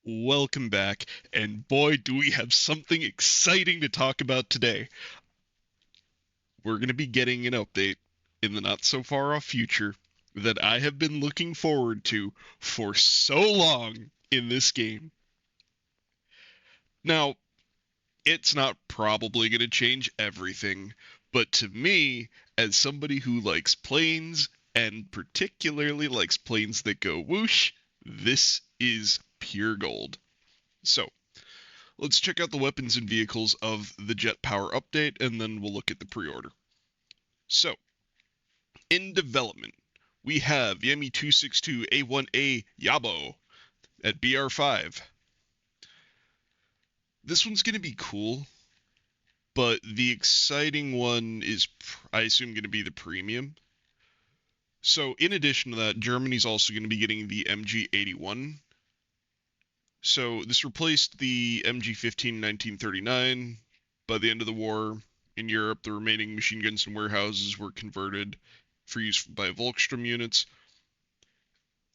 Welcome back, and boy, do we have something exciting to talk about today. We're going to be getting an update in the not so far off future that I have been looking forward to for so long in this game. Now, it's not probably going to change everything, but to me, as somebody who likes planes and particularly likes planes that go whoosh, this is pure gold. So, let's check out the weapons and vehicles of the Jet Power update, and then we'll look at the pre-order. So, in development, we have the ME262 A1A Yabo at BR5. This one's going to be cool, but the exciting one is, I assume, going to be the premium. So, in addition to that, Germany's also going to be getting the MG81. So, this replaced the MG15 1939. By the end of the war, in Europe, the remaining machine guns and warehouses were converted for use by Volkssturm units.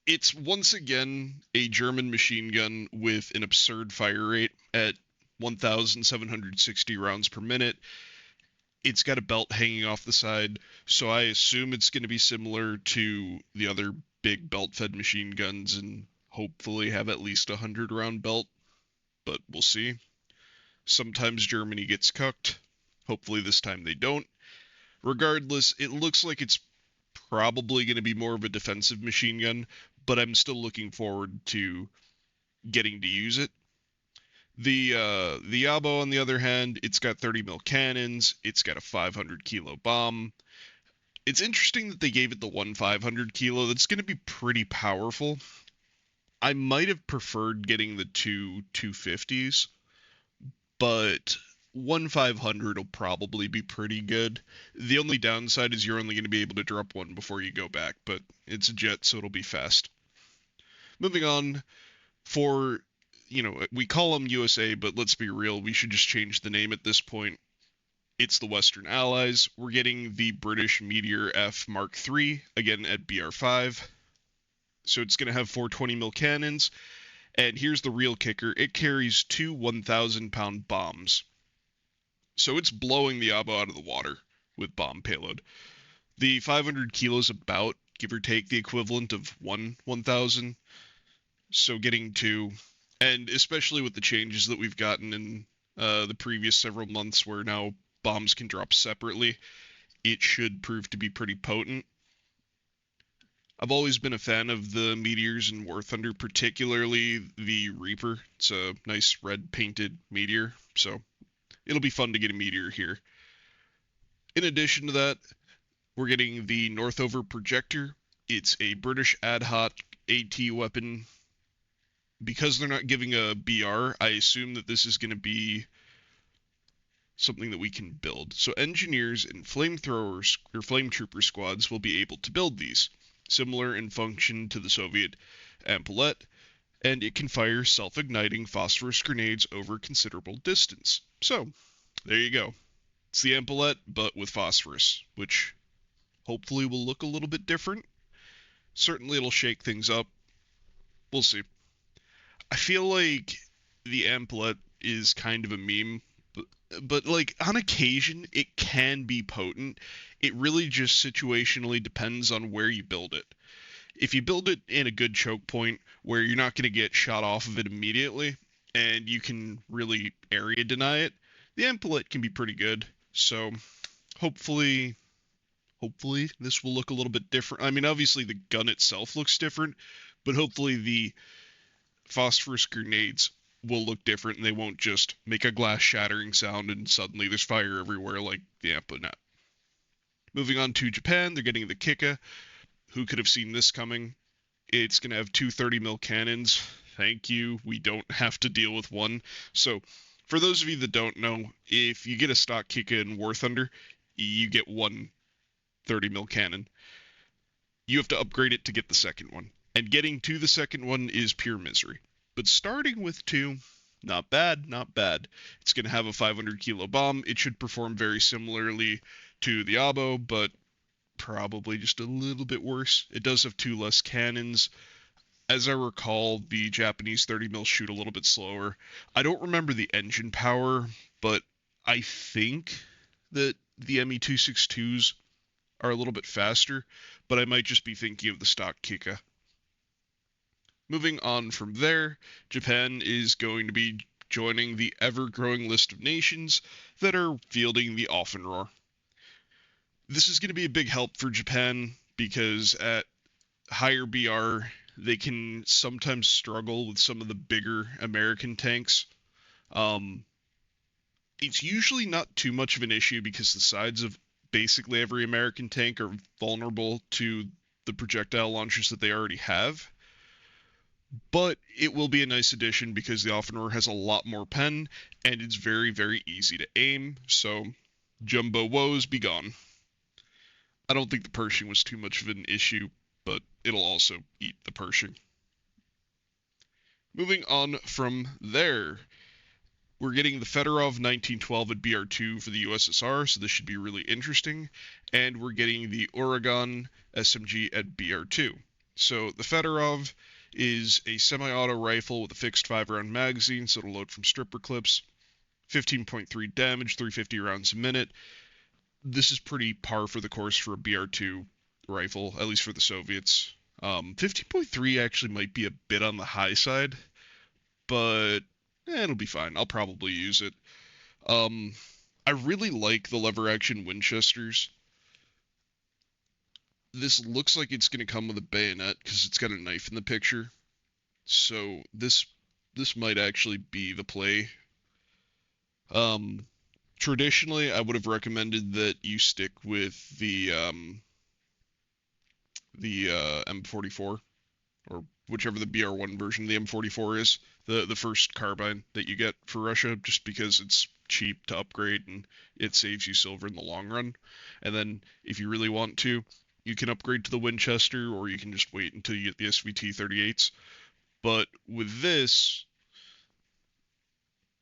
It's once again a German machine gun with an absurd fire rate at 1,760 rounds per minute. It's got a belt hanging off the side, so I assume it's going to be similar to the other big belt-fed machine guns and hopefully have at least a 100-round belt, but we'll see. Sometimes Germany gets cucked. Hopefully this time they don't. Regardless, it looks like it's probably going to be more of a defensive machine gun, but I'm still looking forward to getting to use it. The Yabo, on the other hand, it's got 30 mil cannons. It's got a 500 kilo bomb. It's interesting that they gave it the one 500 kilo. That's going to be pretty powerful. I might have preferred getting the two 250s, but one 500 will probably be pretty good. The only downside is you're only going to be able to drop one before you go back, but it's a jet, so it'll be fast. Moving on, for, we call them USA, but let's be real, we should just change the name at this point. It's the Western Allies. We're getting the British Meteor F Mark III, again at BR5. So it's going to have 420 mil cannons. And here's the real kicker, it carries two 1,000-pound bombs. So it's blowing the Abo out of the water with bomb payload. The 500 kilos about, give or take, the equivalent of one 1,000. So getting two, and especially with the changes that we've gotten in the previous several months where now bombs can drop separately, it should prove to be pretty potent. I've always been a fan of the meteors in War Thunder, particularly the Reaper. It's a nice red painted meteor, so it'll be fun to get a meteor here. In addition to that, we're getting the Northover projector. It's a British ad hoc AT weapon. Because they're not giving a BR, I assume that this is going to be something that we can build. So engineers and flamethrowers or flame trooper squads will be able to build these, similar in function to the Soviet ampulette, and it can fire self-igniting phosphorus grenades over considerable distance. So, there you go. It's the ampulette, but with phosphorus, which hopefully will look a little bit different. Certainly it'll shake things up. We'll see. I feel like the ampulette is kind of a meme, but like on occasion it can be potent. It really just situationally depends on where you build it. If you build it in a good choke point where you're not going to get shot off of it immediately and you can really area deny it, the ampulette can be pretty good. So hopefully this will look a little bit different. I mean, obviously the gun itself looks different, but hopefully the phosphorus grenades will look different and they won't just make a glass shattering sound and suddenly there's fire everywhere like the Amponet. Moving on to Japan, they're getting the Kika. Who could have seen this coming? It's going to have two 30 mil cannons. Thank you. We don't have to deal with one. So, for those of you that don't know, if you get a stock Kika in War Thunder, you get one 30 mil cannon. You have to upgrade it to get the second one. And getting to the second one is pure misery. But starting with two, not bad, not bad. It's going to have a 500 kilo bomb. It should perform very similarly to the Abo, but probably just a little bit worse. It does have two less cannons. As I recall, the Japanese 30 mil shoot a little bit slower. I don't remember the engine power, but I think that the ME262s are a little bit faster, but I might just be thinking of the stock Kika. Moving on from there, Japan is going to be joining the ever-growing list of nations that are fielding the Offenrohr. This is going to be a big help for Japan because at higher BR, they can sometimes struggle with some of the bigger American tanks. Um, it's usually not too much of an issue because the sides of basically every American tank are vulnerable to the projectile launchers that they already have. But it will be a nice addition because the Offenrohr has a lot more pen and it's very, very easy to aim. So, jumbo woes be gone. I don't think the Pershing was too much of an issue, but it'll also eat the Pershing. Moving on from there, we're getting the Fedorov 1912 at BR2 for the USSR, so this should be really interesting. And we're getting the Oregon SMG at BR2. So the Fedorov is a semi-auto rifle with a fixed 5-round magazine, so it'll load from stripper clips. 15.3 damage, 350 rounds a minute. This is pretty par for the course for a BR2 rifle, at least for the Soviets. 15.3 actually might be a bit on the high side, but it'll be fine. I'll probably use it. Um, I really like the lever action Winchesters. This looks like it's going to come with a bayonet because it's got a knife in the picture. So this might actually be the play. Um, Traditionally, I would have recommended that you stick with the M44 or whichever the BR1 version of the M44 is, the first carbine that you get for Russia, just because it's cheap to upgrade and it saves you silver in the long run. And then if you really want to, you can upgrade to the Winchester, or you can just wait until you get the SVT 38s. But with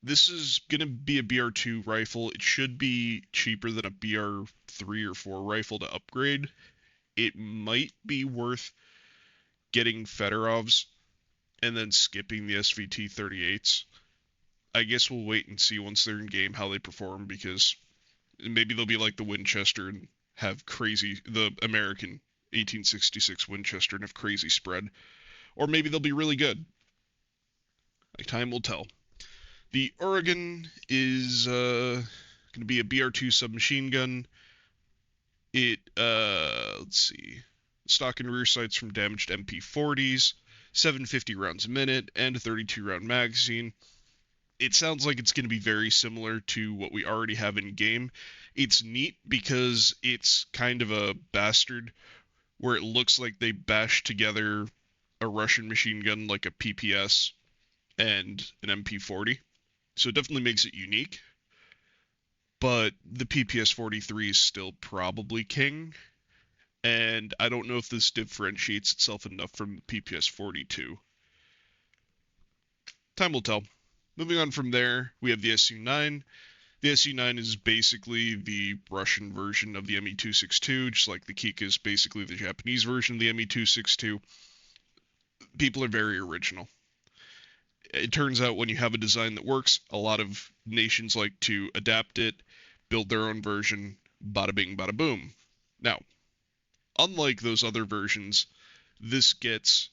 this is going to be a BR2 rifle. It should be cheaper than a BR3 or 4 rifle to upgrade. It might be worth getting Fedorovs and then skipping the SVT 38s. I guess we'll wait and see once they're in game how they perform, because maybe they'll be like the Winchester and have the American 1866 Winchester and have crazy spread. Or maybe they'll be really good. Like, time will tell. The Oregon is going to be a BR2 submachine gun. Let's see, stock and rear sights from damaged MP40s, 750 rounds a minute, and a 32 round magazine. It sounds like it's going to be very similar to what we already have in game. It's neat because it's kind of a bastard where it looks like they bashed together a Russian machine gun like a PPS and an MP40. So it definitely makes it unique. But the PPS 43 is still probably king. And I don't know if this differentiates itself enough from the PPS 42. Time will tell. Moving on from there, we have the SU-9. The SU-9 is basically the Russian version of the ME-262, just like the Kika is basically the Japanese version of the ME-262. People are very original. It turns out when you have a design that works, a lot of nations like to adapt it, build their own version, bada bing, bada boom. Now, unlike those other versions, this gets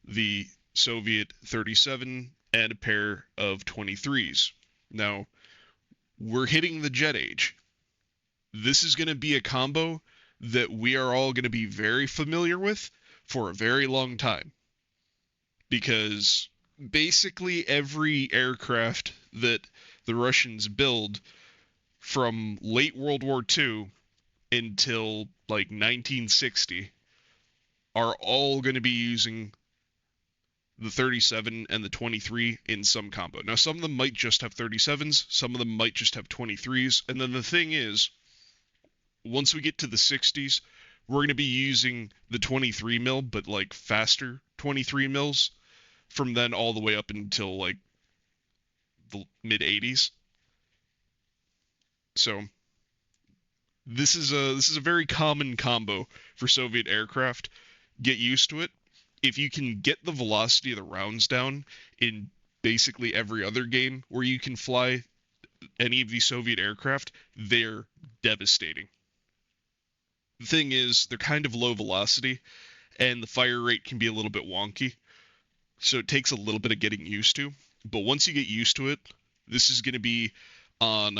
the Soviet 37 and a pair of 23s. Now, we're hitting the jet age. This is going to be a combo that we are all going to be very familiar with for a very long time. Because basically every aircraft that the Russians build from late World War II until like 1960 are all going to be using the 37 and the 23 in some combo. Now, some of them might just have 37s, some of them might just have 23s, and then the thing is, once we get to the 60s, we're going to be using the 23 mil, but like faster 23 mils from then all the way up until like the mid 80s. So this is a very common combo for Soviet aircraft. Get used to it. if you can get the velocity of the rounds down in basically every other game where you can fly any of these Soviet aircraft, they're devastating. The thing is, they're kind of low velocity, and the fire rate can be a little bit wonky, so it takes a little bit of getting used to. But once you get used to it, this is going to be on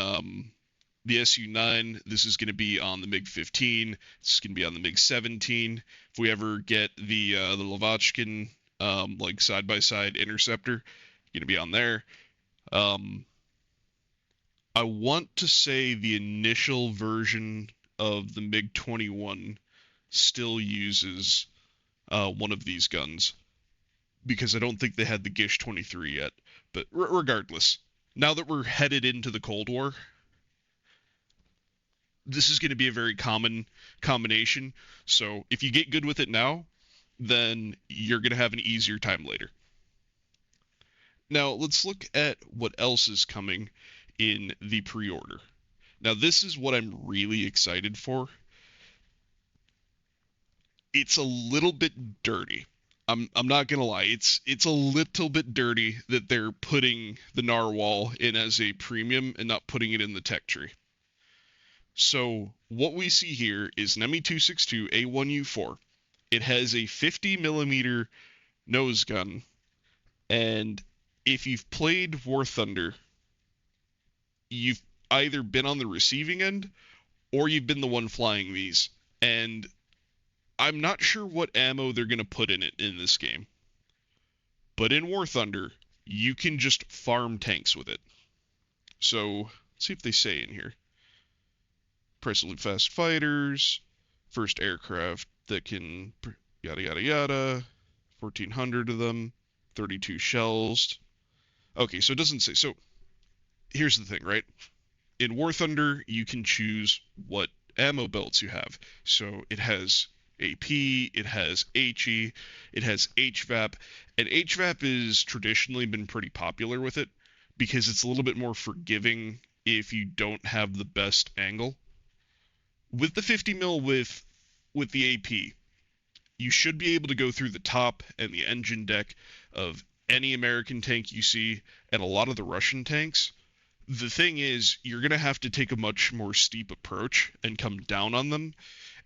the Su-9. This is going to be on the MiG-15. This is going to be on the MiG-17. If we ever get the Lavochkin like side by side interceptor, going to be on there. Um, I want to say the initial version of the MiG-21 still uses one of these guns because I don't think they had the Gish 23 yet. But regardless, now that we're headed into the Cold War, this is going to be a very common combination. So if you get good with it now, then you're going to have an easier time later. Now let's look at what else is coming in the pre-order. Now this is what I'm really excited for. It's a little bit dirty. I'm not gonna lie. It's a little bit dirty that they're putting the narwhal in as a premium and not putting it in the tech tree. So what we see here is an ME262 A1U4. It has a 50 millimeter nose gun, and if you've played War Thunder, you've either been on the receiving end or you've been the one flying these. And I'm not sure what ammo they're going to put in it in this game. But in War Thunder, you can just farm tanks with it. So, let's see if they say in here. Impressively fast fighters, first aircraft that can yada yada yada, 1,400 of them, 32 shells. Okay, so it doesn't say. So, here's the thing, right? In War Thunder, you can choose what ammo belts you have. So it has AP, it has HE, it has HVAP, and HVAP has traditionally been pretty popular with it because it's a little bit more forgiving if you don't have the best angle. With the 50 mil with the AP, you should be able to go through the top and the engine deck of any American tank you see and a lot of the Russian tanks. The thing is, you're going to have to take a much more steep approach and come down on them.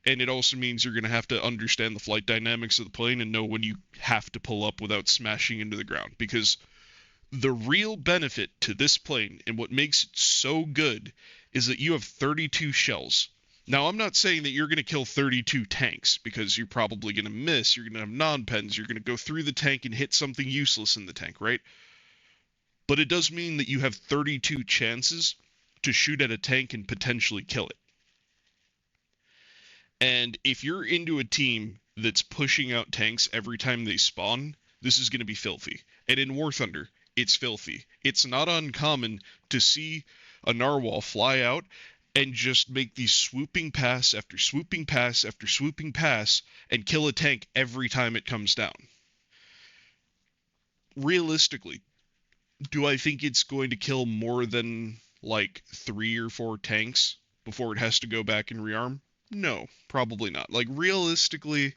And it also means you're going to have to understand the flight dynamics of the plane and know when you have to pull up without smashing into the ground. Because the real benefit to this plane and what makes it so good is that you have 32 shells. Now, I'm not saying that you're going to kill 32 tanks because you're probably going to miss. You're going to have non-pens. You're going to go through the tank and hit something useless in the tank, right? But it does mean that you have 32 chances to shoot at a tank and potentially kill it. And if you're into a team that's pushing out tanks every time they spawn, this is going to be filthy. And in War Thunder, it's filthy. It's not uncommon to see a narwhal fly out and just make these swooping pass after swooping pass after swooping pass and kill a tank every time it comes down. Realistically, do I think it's going to kill more than like 3 or 4 tanks before it has to go back and rearm? No, probably not. Like realistically,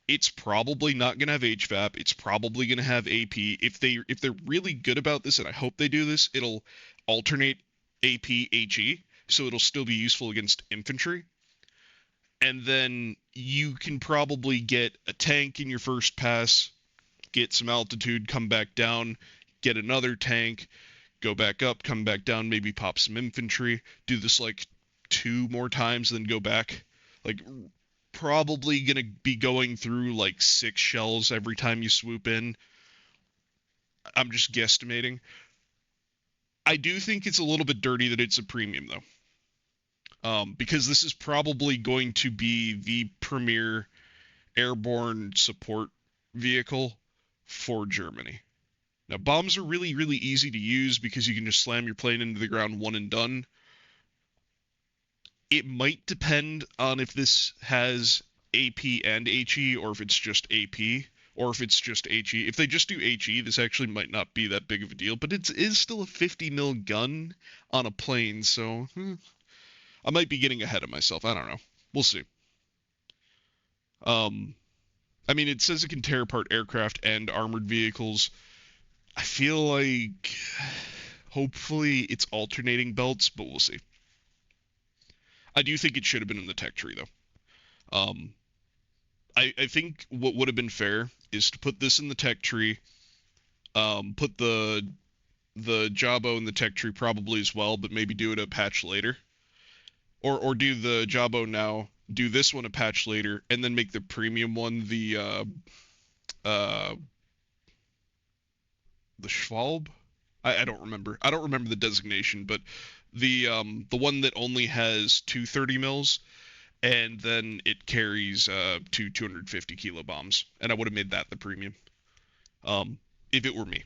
it's probably not going to have HVAP. It's probably going to have AP. If they're really good about this, and I hope they do this, it'll alternate AP HE, so it'll still be useful against infantry. And then you can probably get a tank in your first pass, get some altitude, come back down, get another tank, go back up, come back down, maybe pop some infantry, do this like 2 more times, then go back. Like, probably gonna be going through like 6 shells every time you swoop in. I'm just guesstimating. I do think it's a little bit dirty that it's a premium though, because this is probably going to be the premier airborne support vehicle for Germany. Now, bombs are really, really easy to use because you can just slam your plane into the ground one and done. It might depend on if this has AP and HE or if it's just AP or if it's just HE. If they just do HE, this actually might not be that big of a deal, but it is still a 50 mil gun on a plane, so I might be getting ahead of myself. I don't know. We'll see. Um, I mean, it says it can tear apart aircraft and armored vehicles. I feel like hopefully it's alternating belts, but we'll see. I do think it should have been in the tech tree though. Um, I think what would have been fair is to put this in the tech tree, put the Jabo in the tech tree probably as well, but maybe do it a patch later. Or do the Jabo now, do this one a patch later, and then make the premium one uh the Schwalbe? I don't remember. I don't remember the designation, but the one that only has two 30 mils and then it carries two 250 kilo bombs, and I would have made that the premium if it were me.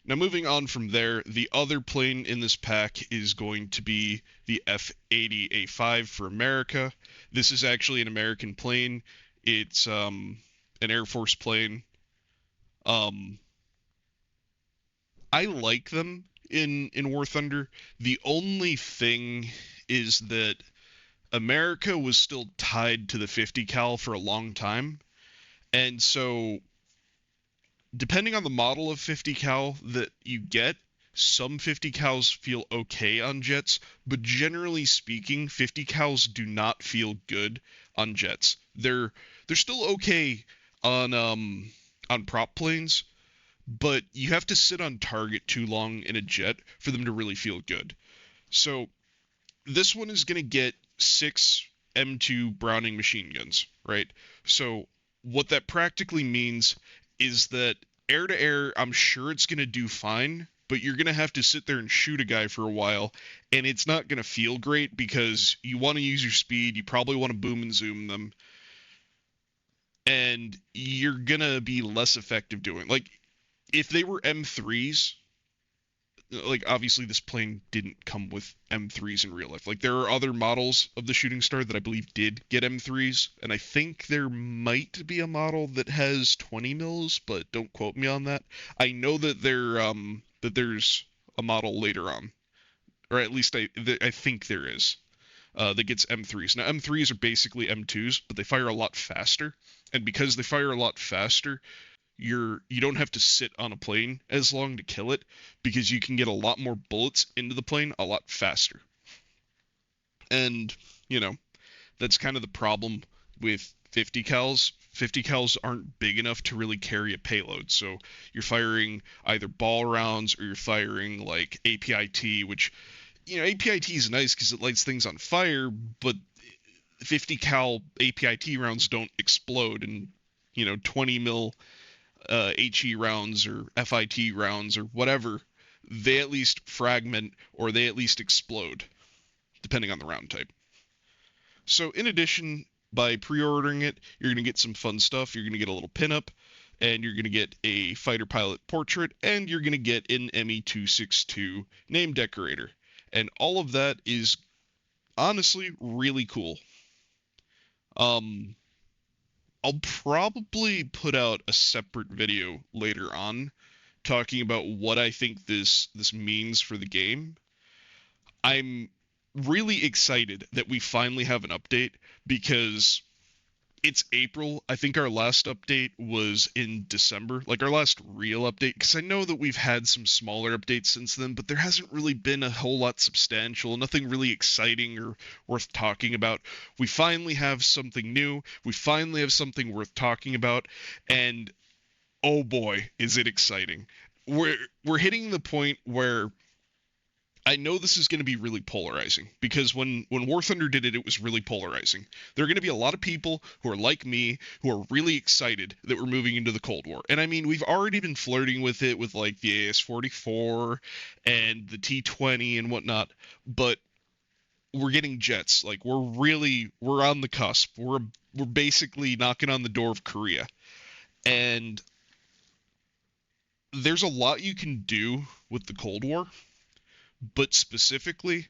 Now, moving on from there, the other plane in this pack is going to be the F80 A5 for America. This is actually an American plane. It's an Air Force plane. Um, I like them in War Thunder. The only thing is that America was still tied to the 50 cal for a long time, and so depending on the model of 50 cal that you get, some 50 cals feel okay on jets, but generally speaking, 50 cals do not feel good on jets. They're still okay on prop planes, but you have to sit on target too long in a jet for them to really feel good. So this one is going to get six M2 Browning machine guns, right? So what that practically means is that air to air, I'm sure it's going to do fine, but you're going to have to sit there and shoot a guy for a while, and it's not going to feel great because you want to use your speed, you probably want to boom and zoom them, and you're going to be less effective doing. Like if they were M3s, like obviously this plane didn't come with M3s in real life. Like there are other models of the Shooting Star that I believe did get M3s, and I think there might be a model that has 20 mils, but don't quote me on that. I know that there's a model later on, or at least I think there is. That gets M3s. Now M3s are basically M2s, but they fire a lot faster, and because they fire a lot faster, you don't have to sit on a plane as long to kill it because you can get a lot more bullets into the plane a lot faster. And, you know, that's kind of the problem with 50 cals. 50 cals aren't big enough to really carry a payload. So you're firing either ball rounds or you're firing like APIT, which, APIT is nice because it lights things on fire, but 50 cal APIT rounds don't explode and 20 mil HE rounds or FIT rounds or whatever, they at least fragment or they at least explode, depending on the round type. So, in addition, by pre ordering it, you're going to get some fun stuff. You're going to get a little pinup, and you're going to get a fighter pilot portrait, and you're going to get an ME262 name decorator. And all of that is honestly really cool. Um, I'll probably put out a separate video later on talking about what I think this means for the game. I'm really excited that we finally have an update because it's April. I think our last update was in December, like our last real update, because I know that we've had some smaller updates since then, but there hasn't really been a whole lot substantial, nothing really exciting or worth talking about. We finally have something new. We finally have something worth talking about, and oh boy, is it exciting. We're hitting the point where I know this is going to be really polarizing because when War Thunder did it, it was really polarizing. There are going to be a lot of people who are like me who are really excited that we're moving into the Cold War. And I mean, we've already been flirting with it with like the AS-44 and the T-20 and whatnot, but we're getting jets. Like we're on the cusp. We're basically knocking on the door of Korea. And there's a lot you can do with the Cold War, but specifically,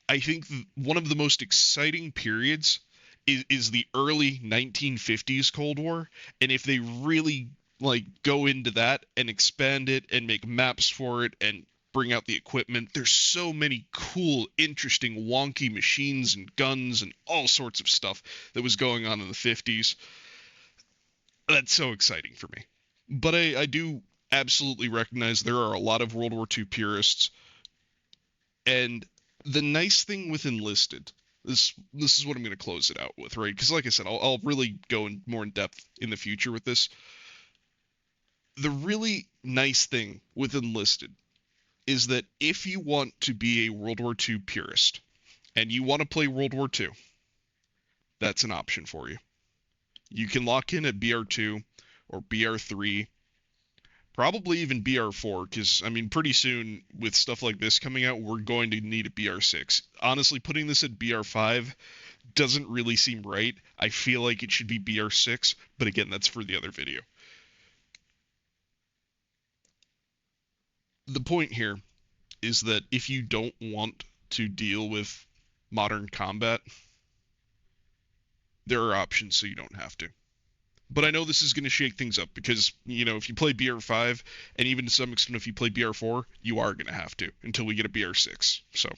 I think one of the most exciting periods is the early 1950s Cold War, and if they really like go into that and expand it and make maps for it and bring out the equipment, there's so many cool, interesting, wonky machines and guns and all sorts of stuff that was going on in the 50s. That's so exciting for me. But I do absolutely recognize there are a lot of World War II purists, and the nice thing with Enlisted, this is what I'm going to close it out with, right? Because like I said, I'll really go in more in depth in the future with this. The really nice thing with Enlisted is that if you want to be a World War II purist and you want to play World War II, that's an option for you. You can lock in at BR2 or BR3, probably even BR4, because, I mean, pretty soon with stuff like this coming out, we're going to need a BR6. Honestly, putting this at BR5 doesn't really seem right. I feel like it should be BR6, but again, that's for the other video. The point here is that if you don't want to deal with modern combat, there are options so you don't have to. But I know this is going to shake things up because, if you play BR5, and even to some extent if you play BR4, you are going to have to until we get a BR6. So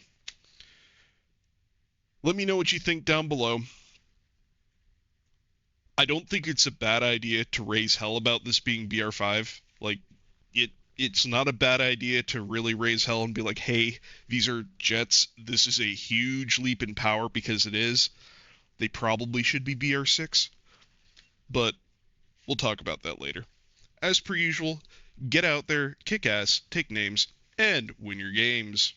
let me know what you think down below. I don't think it's a bad idea to raise hell about this being BR5. Like, it's not a bad idea to really raise hell and be like, hey, these are jets. This is a huge leap in power because it is. They probably should be BR6, but we'll talk about that later. As per usual, get out there, kick ass, take names, and win your games.